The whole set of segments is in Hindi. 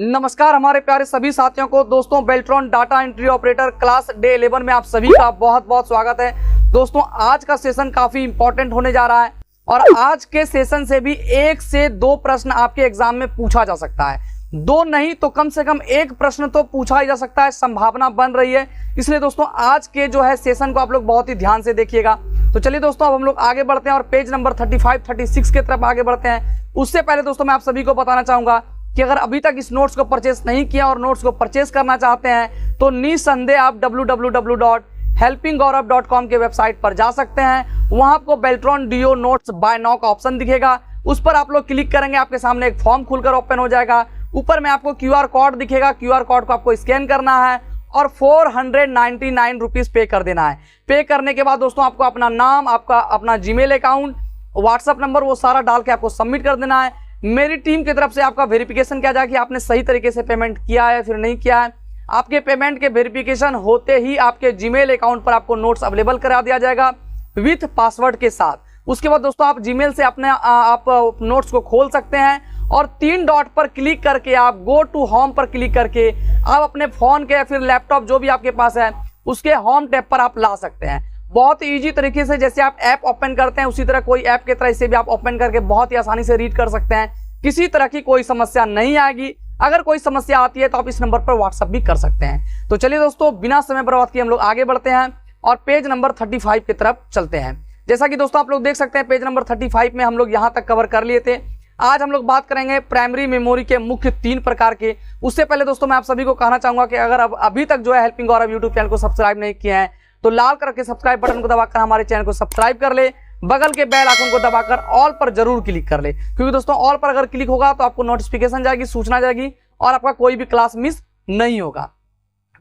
नमस्कार हमारे प्यारे सभी साथियों को। दोस्तों Beltron data entry operator class day 11 में आप सभी का बहुत बहुत स्वागत है। दोस्तों आज का सेशन काफी इंपॉर्टेंट होने जा रहा है और आज के सेशन से भी 1 से 2 प्रश्न आपके एग्जाम में पूछा जा सकता है। 2 नहीं तो कम से कम 1 प्रश्न तो पूछा ही जा सकता है, संभावना बन रही है। इसलिए दोस्तों आज के जो है सेशन को आप लोग बहुत ही ध्यान से देखिएगा। तो चलिए दोस्तों अब हम लोग आगे बढ़ते हैं और पेज नंबर 35-36 की तरफ आगे बढ़ते हैं। उससे पहले दोस्तों मैं आप सभी को बताना चाहूंगा कि अगर अभी तक इस नोट्स को परचेस नहीं किया और नोट्स को परचेस करना चाहते हैं तो निसंदेह आप www.helpinggaurav.com के वेबसाइट पर जा सकते हैं। वहां आपको Beltron DEO notes buy now का ऑप्शन दिखेगा, उस पर आप लोग क्लिक करेंगे, आपके सामने एक फॉर्म खुलकर ओपन हो जाएगा। ऊपर में आपको QR कोड दिखेगा, QR कोड को आपको स्कैन करना है और 499 रुपीज पे कर देना है। पे करने के बाद दोस्तों आपको अपना नाम, आपका अपना जीमेल अकाउंट, व्हाट्सएप नंबर वो सारा डाल के आपको सबमिट कर देना है। मेरी टीम की तरफ से आपका वेरिफिकेशन किया जाए कि आपने सही तरीके से पेमेंट किया है फिर नहीं किया है। आपके पेमेंट के वेरिफिकेशन होते ही आपके जीमेल अकाउंट पर आपको नोट्स अवेलेबल करा दिया जाएगा विथ पासवर्ड के साथ। उसके बाद दोस्तों आप जीमेल से अपने आप नोट्स को खोल सकते हैं और 3 डॉट पर क्लिक करके आप गो टू होम पर क्लिक करके आप अपने फोन के या फिर लैपटॉप जो भी आपके पास है उसके होम टैब पर आप ला सकते हैं। बहुत इजी तरीके से जैसे आप ऐप ओपन करते हैं उसी तरह कोई ऐप की तरह इसे भी आप ओपन करके बहुत ही आसानी से रीड कर सकते हैं। किसी तरह की कोई समस्या नहीं आएगी। अगर कोई समस्या आती है तो आप इस नंबर पर व्हाट्सएप भी कर सकते हैं। तो चलिए दोस्तों बिना समय बर्बाद किए हम लोग आगे बढ़ते हैं और पेज नंबर 35 की तरफ चलते हैं। जैसा कि दोस्तों आप लोग देख सकते हैं पेज नंबर 35 में हम लोग यहाँ तक कवर कर लिए थे। आज हम लोग बात करेंगे प्राइमरी मेमोरी के मुख्य 3 प्रकार के। उससे पहले दोस्तों मैं आप सभी को कहना चाहूंगा कि अगर अब अभी तक जो है हेल्पिंग गौरव यूट्यूब चैनल को सब्सक्राइब नहीं किए हैं तो लाल कलर के सब्सक्राइब बटन को दबाकर हमारे चैनल को सब्सक्राइब कर ले, बगल के बेल आइकन को दबाकर ऑल पर जरूर क्लिक कर ले, क्योंकि दोस्तों ऑल पर अगर क्लिक होगा तो आपको नोटिफिकेशन जाएगी, सूचना जाएगी और आपका कोई भी क्लास मिस नहीं होगा।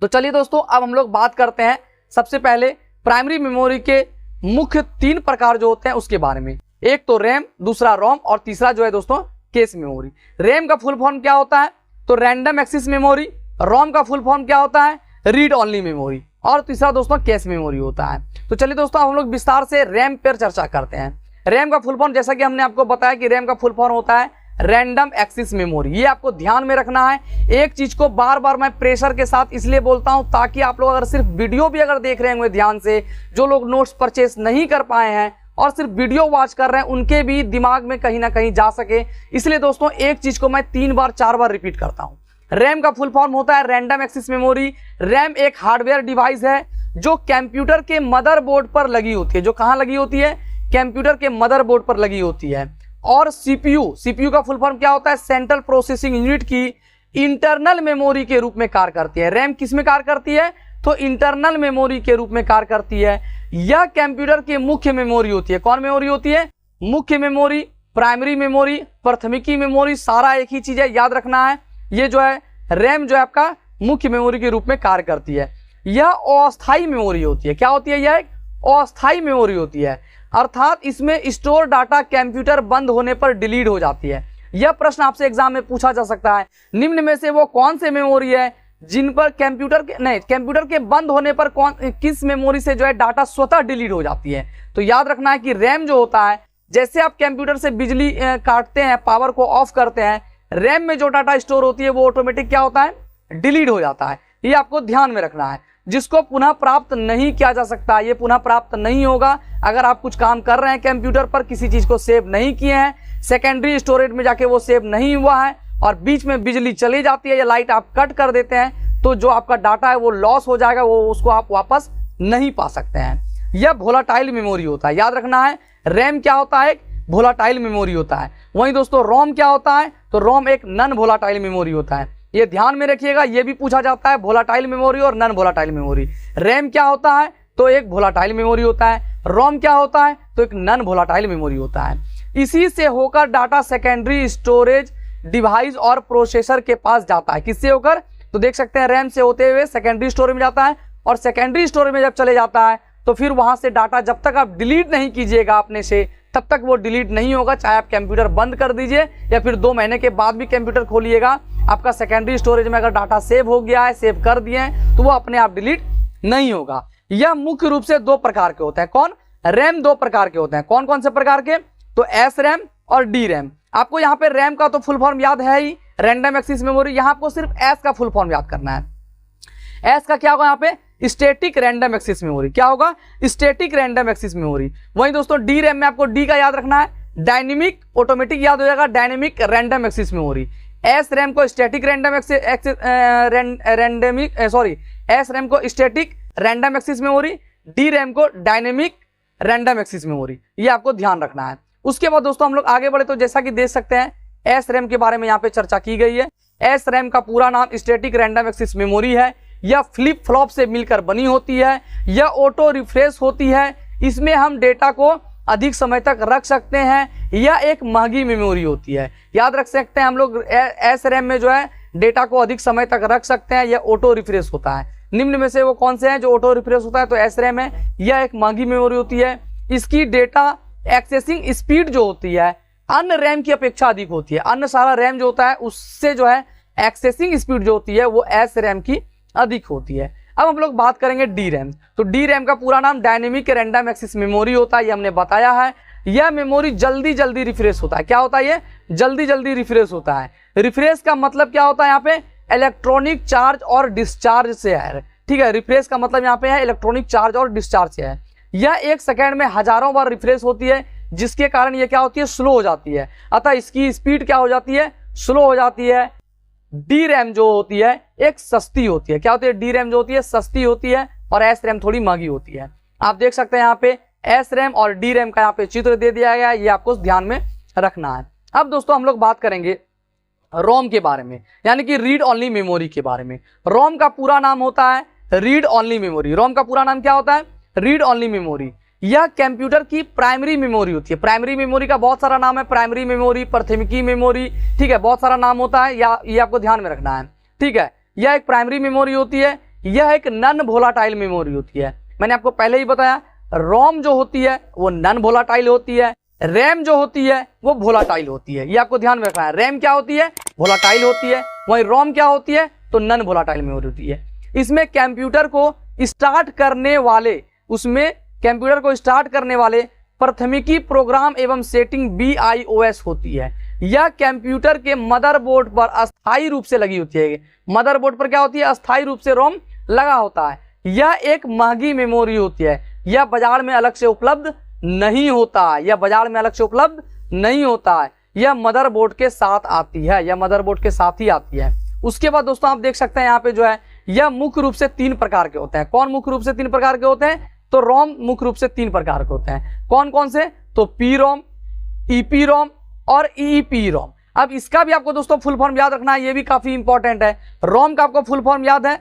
तो चलिए दोस्तों अब हम लोग बात करते हैं सबसे पहले प्राइमरी मेमोरी के मुख्य 3 प्रकार जो होते हैं उसके बारे में। एक तो रैम, दूसरा रोम और तीसरा जो है दोस्तों कैश मेमोरी। रैम का फुल फॉर्म क्या होता है तो रैंडम एक्सेस मेमोरी। रोम का फुल फॉर्म क्या होता है रीड ओनली मेमोरी और तीसरा दोस्तों कैश मेमोरी होता है। तो चलिए दोस्तों हम लोग विस्तार से रैम पर चर्चा करते हैं। रैम का फुल फॉर्म जैसा कि हमने आपको बताया कि रैम का फुल फॉर्म होता है रैंडम एक्सेस मेमोरी। ये आपको ध्यान में रखना है। एक चीज को बार बार मैं प्रेशर के साथ इसलिए बोलता हूं ताकि आप लोग अगर सिर्फ वीडियो भी अगर देख रहे होंगे ध्यान से, जो लोग नोट्स परचेस नहीं कर पाए हैं और सिर्फ वीडियो वॉच कर रहे हैं उनके भी दिमाग में कहीं ना कहीं जा सके, इसलिए दोस्तों एक चीज को मैं 3 बार 4 बार रिपीट करता हूं। रैम का फुल फॉर्म होता है रैंडम एक्सेस मेमोरी। रैम एक हार्डवेयर डिवाइस है जो कंप्यूटर के मदरबोर्ड पर लगी होती है। जो कहां लगी होती है कंप्यूटर के मदरबोर्ड पर लगी होती है। और सीपीयू का फुल फॉर्म क्या होता है सेंट्रल प्रोसेसिंग यूनिट की इंटरनल मेमोरी के रूप में कार्य करती है। रैम किस में कार्य करती है तो इंटरनल मेमोरी के रूप में कार्य करती है। यह कंप्यूटर की मुख्य मेमोरी होती है। कौन मेमोरी होती है मुख्य मेमोरी, प्राइमरी मेमोरी, प्राथमिकी मेमोरी, सारा एक ही चीज है, याद रखना है। ये जो है रैम जो है आपका मुख्य मेमोरी के रूप में कार्य करती है। यह अस्थायी मेमोरी होती है। क्या होती है यह एक अस्थायी मेमोरी होती है, अर्थात इसमें स्टोर डाटा कंप्यूटर बंद होने पर डिलीट हो जाती है। यह प्रश्न आपसे एग्जाम में पूछा जा सकता है निम्न में से वो कौन से मेमोरी है जिन पर कंप्यूटर के बंद होने पर किस मेमोरी से जो है डाटा स्वतः डिलीट हो जाती है। तो याद रखना है कि रैम जो होता है जैसे आप कंप्यूटर से बिजली काटते हैं, पावर को ऑफ करते हैं, रैम में जो डाटा स्टोर होती है वो ऑटोमेटिक क्या होता है डिलीट हो जाता है। ये आपको ध्यान में रखना है। जिसको पुनः प्राप्त नहीं किया जा सकता, ये पुनः प्राप्त नहीं होगा। अगर आप कुछ काम कर रहे हैं कंप्यूटर पर, किसी चीज को सेव नहीं किए हैं, सेकेंडरी स्टोरेज में जाके वो सेव नहीं हुआ है और बीच में बिजली चली जाती है या लाइट आप कट कर देते हैं तो जो आपका डाटा है वो लॉस हो जाएगा, वो उसको आप वापस नहीं पा सकते हैं। यह वोलाटाइल मेमोरी होता है। याद रखना है रैम क्या होता है वोलाटाइल मेमोरी होता है। वहीं दोस्तों रोम क्या होता है तो रोम एक नॉन वोलाटाइल मेमोरी होता है। ये ध्यान में रखिएगा, ये भी पूछा जाता है वोलाटाइल मेमोरी और नॉन वोलाटाइल मेमोरी। रैम क्या होता है तो एक वोलाटाइल मेमोरी होता है, रोम क्या होता है तो एक नॉन वोलाटाइल मेमोरी होता है। इसी से होकर डाटा सेकेंडरी स्टोरेज डिवाइस और प्रोसेसर के पास जाता है। किससे होकर तो देख सकते हैं रैम से होते हुए सेकेंडरी स्टोरेज में जाता है और सेकेंडरी स्टोरेज में जब चले जाता है तो फिर वहां से डाटा जब तक आप डिलीट नहीं कीजिएगा अपने से तब तक वो डिलीट नहीं होगा। चाहे आप कंप्यूटर बंद कर दीजिए या फिर 2 महीने के बाद भी कंप्यूटर खोलिएगा, आपका सेकेंडरी स्टोरेज में अगर डाटा सेव हो गया है, सेव कर दिए हैं तो वो अपने आप डिलीट नहीं होगा। यह मुख्य रूप से 2 प्रकार के होते हैं। कौन रैम 2 प्रकार के होते हैं। कौन कौन से प्रकार के तो एस रैम और डी रैम। आपको यहाँ पे रैम का तो फुल फॉर्म याद है ही, रैंडम एक्सेस मेमोरी। यहाँ आपको सिर्फ एस का फुल फॉर्म याद करना है। एस का क्या होगा यहाँ पे, स्टैटिक रैंडम एक्सेस मेमोरी। क्या होगा, स्टैटिक रैंडम एक्सेस मेमोरी। वहीं दोस्तों डी रैम में आपको डी का याद रखना है, डायनेमिक ऑटोमेटिक याद हो जाएगा, dynamic random access memory. S RAM को स्टैटिक रैंडम एस रैम को static random access memory, D RAM को डायनेमिक रैंडम एक्सेस मेमोरी। ये आपको ध्यान रखना है। उसके बाद दोस्तों हम लोग आगे बढ़े तो जैसा कि देख सकते हैं एस रैम के बारे में यहाँ पे चर्चा की गई है। एस रैम का पूरा नाम स्टैटिक रैंडम एक्सेस मेमोरी है। यह फ्लिप फ्लॉप से मिलकर बनी होती है, यह ऑटो रिफ्रेश होती है, इसमें हम डेटा को अधिक समय तक रख सकते हैं, यह एक महंगी मेमोरी होती है। याद रख सकते हैं हम लोग एस रैम में जो है डेटा को अधिक समय तक रख सकते हैं, यह ऑटो रिफ्रेश होता है। निम्न में से वो कौन से हैं जो ऑटो रिफ्रेश होता है, तो एस रैम है। यह एक महंगी मेमोरी होती है, इसकी डेटा एक्सेसिंग स्पीड जो होती है अन्य रैम की अपेक्षा अधिक होती है। अन्य सारा रैम जो होता है उससे जो है एक्सेसिंग स्पीड जो होती है वो एस रैम की अधिक होती है। अब हम लोग बात करेंगे डी रैम। तो डी रैम का पूरा नाम डायनेमिक रैंडम एक्सेस मेमोरी होता है, ये हमने बताया है। यह मेमोरी जल्दी जल्दी रिफ्रेश होता है। क्या होता है, ये जल्दी जल्दी रिफ्रेश होता है। रिफ्रेश का मतलब क्या होता है, यहाँ पे इलेक्ट्रॉनिक चार्ज और डिस्चार्ज से है। ठीक है, रिफ्रेश का मतलब यहाँ पे है इलेक्ट्रॉनिक चार्ज और डिस्चार्ज से है। यह 1 सेकेंड में हजारों बार रिफ्रेश होती है, जिसके कारण ये क्या होती है, स्लो हो जाती है। अतः इसकी स्पीड क्या हो जाती है, स्लो हो जाती है। डी रैम जो होती है एक सस्ती होती है। क्या होती है, डी रैम जो होती है सस्ती होती है और एस रैम थोड़ी महंगी होती है। आप देख सकते हैं यहाँ पे एस रैम और डी रैम का यहाँ पे चित्र दे दिया गया है, ये आपको ध्यान में रखना है। अब दोस्तों हम लोग बात करेंगे रोम के बारे में, यानी कि रीड ओनली मेमोरी के बारे में। रोम का पूरा नाम होता है रीड ओनली मेमोरी। रोम का पूरा नाम क्या होता है, रीड ओनली मेमोरी। यह कंप्यूटर की प्राइमरी मेमोरी होती है। प्राइमरी मेमोरी का बहुत सारा नाम है, प्राइमरी मेमोरी, प्राथमिकी मेमोरी, ठीक है, बहुत सारा नाम होता है, या ये आपको ध्यान में रखना है। ठीक है, यह एक प्राइमरी मेमोरी होती है, यह एक नॉन वोलाटाइल मेमोरी होती है। मैंने आपको पहले ही बताया रोम जो होती है वो नॉन वोलाटाइल होती है, रैम जो होती है वो वोलाटाइल होती है। ये आपको ध्यान में रखना है। रैम क्या होती है, वोलाटाइल होती है, वहीं रोम क्या होती है, तो नॉन वोलाटाइल मेमोरी होती है। इसमें कंप्यूटर को स्टार्ट करने वाले प्राथमिकी प्रोग्राम एवं सेटिंग BIOS होती है। यह कंप्यूटर के मदरबोर्ड पर अस्थायी रूप से लगी होती है। मदरबोर्ड पर क्या होती है, अस्थायी रूप से रोम लगा होता है। यह एक महंगी मेमोरी होती है, यह बाजार में अलग से उपलब्ध नहीं होता है, यह बाजार में अलग से उपलब्ध नहीं होता है, यह मदरबोर्ड के साथ आती है, यह मदरबोर्ड के साथ ही आती है। उसके बाद दोस्तों आप देख सकते हैं यहाँ पे जो है यह मुख्य रूप से 3 प्रकार के होते हैं। कौन मुख्य रूप से 3 प्रकार के होते हैं, तो रोम मुख्य रूप से 3 प्रकार के होते हैं। कौन कौन से, तो पी रोम, ईपी रोम और ईईपी रोम। अब इसका भी आपको दोस्तों फुल फॉर्म याद रखना है, ये भी काफी इंपॉर्टेंट है। रोम का आपको फुल फॉर्म याद है,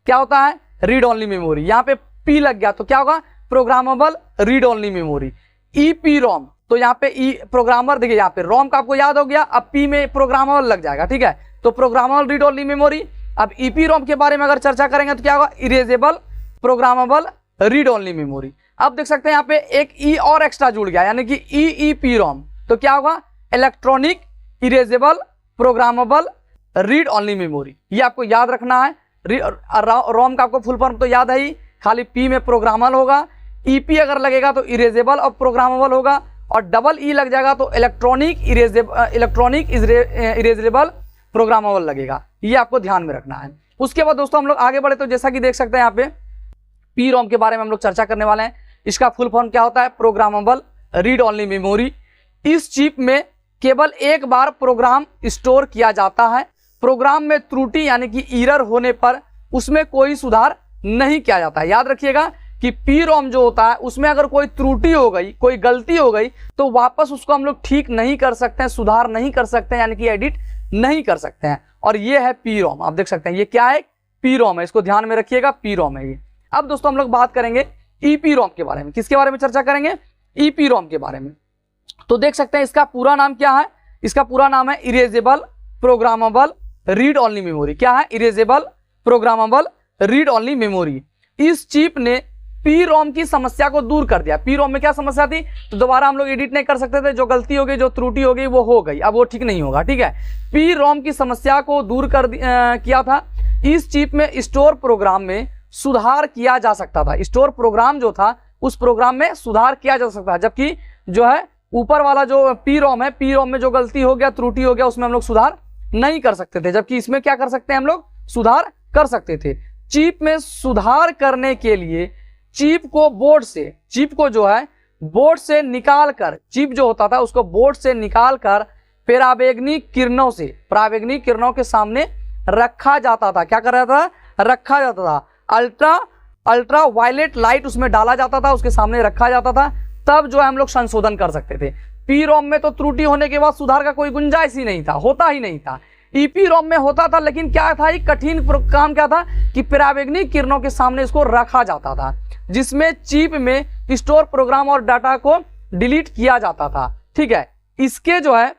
क्या होता है, रीड ओनली मेमोरी। यहाँ पे पी लग गया तो क्या होगा, programmable read only memory. EPROM, तो यहाँ पे ई प्रोग्रामर, देखिए यहाँ पे रोम का आपको याद हो गया, अब पी में प्रोग्रामेबल लग जाएगा। ठीक है, तो प्रोग्रामेबल रीड ओनली मेमोरी। अब ईपी रोम के बारे में अगर चर्चा करेंगे तो क्या होगा, erasable programmable read only memory. अब देख सकते हैं यहाँ पे एक ई और एक्स्ट्रा जुड़ गया, यानी कि ईईपी रोम, तो क्या होगा, electronic erasable programmable read only memory. ये आपको याद रखना है। रोम का आपको फुल फॉर्म तो याद है ही, खाली पी में प्रोग्रामेबल होगा, ईपी अगर लगेगा तो इरेजेबल और प्रोग्रामेबल होगा, और डबल ई लग जाएगा तो इलेक्ट्रॉनिक इरेजेबल प्रोग्रामेबल लगेगा। ये आपको ध्यान में रखना है। उसके बाद दोस्तों हम लोग आगे बढ़े तो जैसा कि देख सकते हैं यहाँ पे पी रोम के बारे में हम लोग चर्चा करने वाले हैं। इसका फुल फॉर्म क्या होता है, प्रोग्रामेबल रीड ओनली मेमोरी। इस चिप में केवल एक बार प्रोग्राम स्टोर किया जाता है। प्रोग्राम में त्रुटि यानी कि एरर होने पर उसमें कोई सुधार नहीं किया जाता है। याद रखिएगा कि पी रोम जो होता है उसमें अगर कोई त्रुटि हो गई, कोई गलती हो गई, तो वापस उसको हम लोग ठीक नहीं कर सकते हैं, सुधार नहीं कर सकते हैं, यानी कि एडिट नहीं कर सकते हैं। और ये है पी रोम। आप देख सकते हैं ये क्या है, पी रोम है, इसको ध्यान में रखिएगा, पी रोम है ये। अब दोस्तों हम लोग बात करेंगे ईपी रोम के बारे में। किसके बारे में चर्चा करेंगे, ईपी रोम के बारे में। तो देख सकते हैं इसका पूरा नाम क्या है, इसका पूरा नाम है erasable programmable read only memory. क्या है, erasable programmable read only memory. इस चिप ने पी रोम की समस्या को दूर कर दिया। पी रोम में क्या समस्या थी, तो दोबारा हम लोग एडिट नहीं कर सकते थे, जो गलती हो गई, जो त्रुटि हो गई वो हो गई, अब वो ठीक नहीं होगा। ठीक है, पी रोम की समस्या को दूर कर किया था। इस चिप में स्टोर प्रोग्राम में सुधार किया जा सकता था। स्टोर प्रोग्राम जो था उस प्रोग्राम में सुधार किया जा सकता है, जबकि जो है ऊपर वाला जो पी रोम है, पी रोम में जो गलती हो गया, त्रुटि हो गया, उसमें हम लोग सुधार नहीं कर सकते थे, जबकि इसमें क्या कर सकते हैं हम लोग, सुधार कर सकते थे। चिप में सुधार करने के लिए चिप को बोर्ड से, चिप को जो है बोर्ड से निकाल कर, चिप जो होता था उसको बोर्ड से निकाल कर पराबैंगनी किरणों से, पराबैंगनी किरणों के सामने रखा जाता था। क्या कर रहा था, रखा जाता था। अल्ट्रा वायलेट लाइट उसमें डाला जाता था, उसके सामने रखा जाता था, तब जो है हम लोग संशोधन कर सकते थे। पी रोम में तो त्रुटि होने के बाद सुधार का कोई गुंजाइश ही नहीं था, होता ही नहीं था। ईपी रोम में होता था, लेकिन क्या था, एक कठिन काम क्या था कि पराबैंगनी किरणों के सामने इसको रखा जाता था, जिसमें चिप में स्टोर प्रोग्राम और डाटा को डिलीट किया जाता था। ठीक है, इसके जो है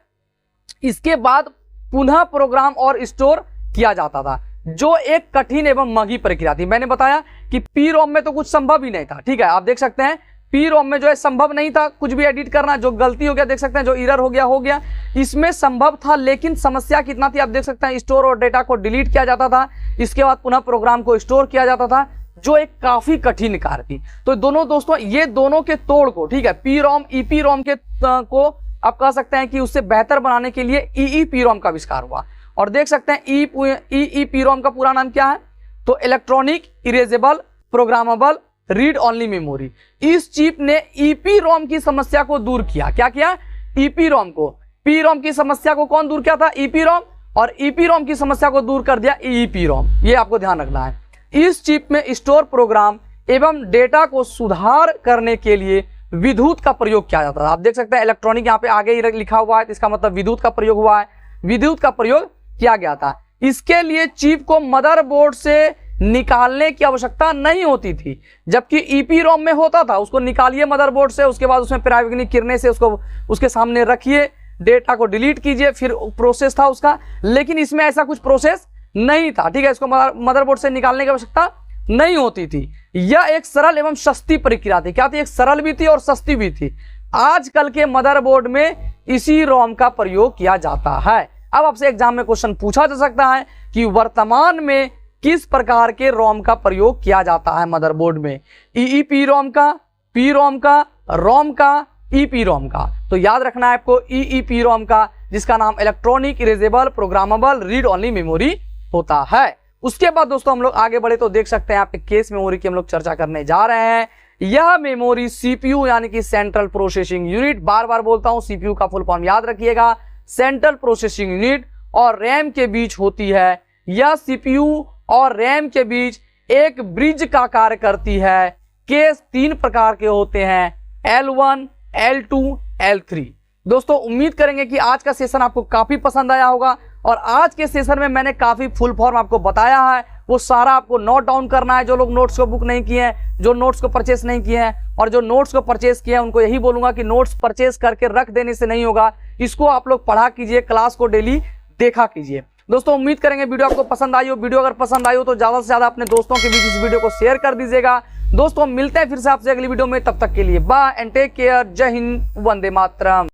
इसके बाद पुनः प्रोग्राम और स्टोर किया जाता था, जो एक कठिन एवं महंगी प्रक्रिया थी। मैंने बताया कि पी रोम में तो कुछ संभव ही नहीं था। ठीक है, आप देख सकते हैं पी रोम में जो है संभव नहीं था कुछ भी एडिट करना, जो गलती हो गया देख सकते हैं, जो एरर हो गया। इसमें संभव था, लेकिन समस्या कितना थी आप देख सकते हैं, स्टोर और डेटा को डिलीट किया जाता था, इसके बाद पुनः प्रोग्राम को स्टोर किया जाता था, जो एक काफी कठिन कार्य थी। तो दोनों दोस्तों, ये दोनों के तोड़ को, ठीक है, पी रोम ईपी रोम के को आप कह सकते हैं कि उससे बेहतर बनाने के लिए ईईपी रोम का आविष्कार हुआ। और देख सकते हैं ईईपी रोम का पूरा नाम क्या है, तो electronic erasable programmable read only memory. इस चिप ने ईपी रोम की समस्या को दूर किया। क्या किया, ईपी रोम को, पी रोम की समस्या को कौन दूर किया था, ईपी रोम, और ईपी रोम की समस्या को दूर कर दिया ईईपी रोम। ये आपको ध्यान रखना है। इस चिप में स्टोर प्रोग्राम एवं डेटा को सुधार करने के लिए विद्युत का प्रयोग किया जाता था। आप देख सकते हैं इलेक्ट्रॉनिक यहाँ पे आगे ही लिखा हुआ है, तो इसका मतलब विद्युत का प्रयोग हुआ है, विद्युत का प्रयोग किया गया था। इसके लिए चिप को मदरबोर्ड से निकालने की आवश्यकता नहीं होती थी, जबकि ईपी रोम में होता था, उसको निकालिए मदरबोर्ड से, उसके बाद उसमें पराबैंगनी किरणें से उसको उसके सामने रखिए, डेटा को डिलीट कीजिए, फिर प्रोसेस था उसका। लेकिन इसमें ऐसा कुछ प्रोसेस नहीं था। ठीक है, इसको मदरबोर्ड से निकालने की आवश्यकता नहीं होती थी। यह एक सरल एवं सस्ती प्रक्रिया थी। क्या थी, एक सरल भी थी और सस्ती भी थी। आजकल के मदरबोर्ड में इसी रोम का प्रयोग किया जाता है। अब आपसे एग्जाम में क्वेश्चन पूछा जा सकता है कि वर्तमान में किस प्रकार के रोम का प्रयोग किया जाता है मदरबोर्ड में, ईईपी रोम का, पी रोम का, रोम का, ईपी रोम का। तो याद रखना है आपको ईईपी रोम का, जिसका नाम electronic erasable programmable read only memory होता है। उसके बाद दोस्तों हम लोग आगे बढ़े तो देख सकते हैं यहाँ पे केस मेमोरी की हम लोग चर्चा करने जा रहे हैं। यह मेमोरी सीपीयू यानी कि सेंट्रल प्रोसेसिंग यूनिट, बार बार बोलता हूं सीपीयू का फुल फॉर्म याद रखिएगा, सेंट्रल प्रोसेसिंग यूनिट, और रैम के बीच होती है। यह सीपीयू और रैम के बीच एक ब्रिज का कार्य करती है। केस 3 प्रकार के होते हैं, L1, L2, L3। दोस्तों उम्मीद करेंगे कि आज का सेशन आपको काफी पसंद आया होगा, और आज के सेशन में मैंने काफी फुल फॉर्म आपको बताया है, वो सारा आपको नोट डाउन करना है। जो लोग नोट्स को बुक नहीं किए हैं, जो नोट्स को परचेस नहीं किए हैं, और जो नोट्स को परचेस किए हैं, उनको यही बोलूंगा कि नोट्स परचेस करके रख देने से नहीं होगा, इसको आप लोग पढ़ा कीजिए, क्लास को डेली देखा कीजिए। दोस्तों उम्मीद करेंगे वीडियो आपको पसंद आई हो। वीडियो अगर पसंद आई हो तो ज्यादा से ज्यादा अपने दोस्तों के बीच इस वीडियो को शेयर कर दीजिएगा। दोस्तों मिलते हैं फिर से आपसे अगली वीडियो में, तब तक के लिए बाय एंड टेक केयर। जय हिंद, वंदे मातरम।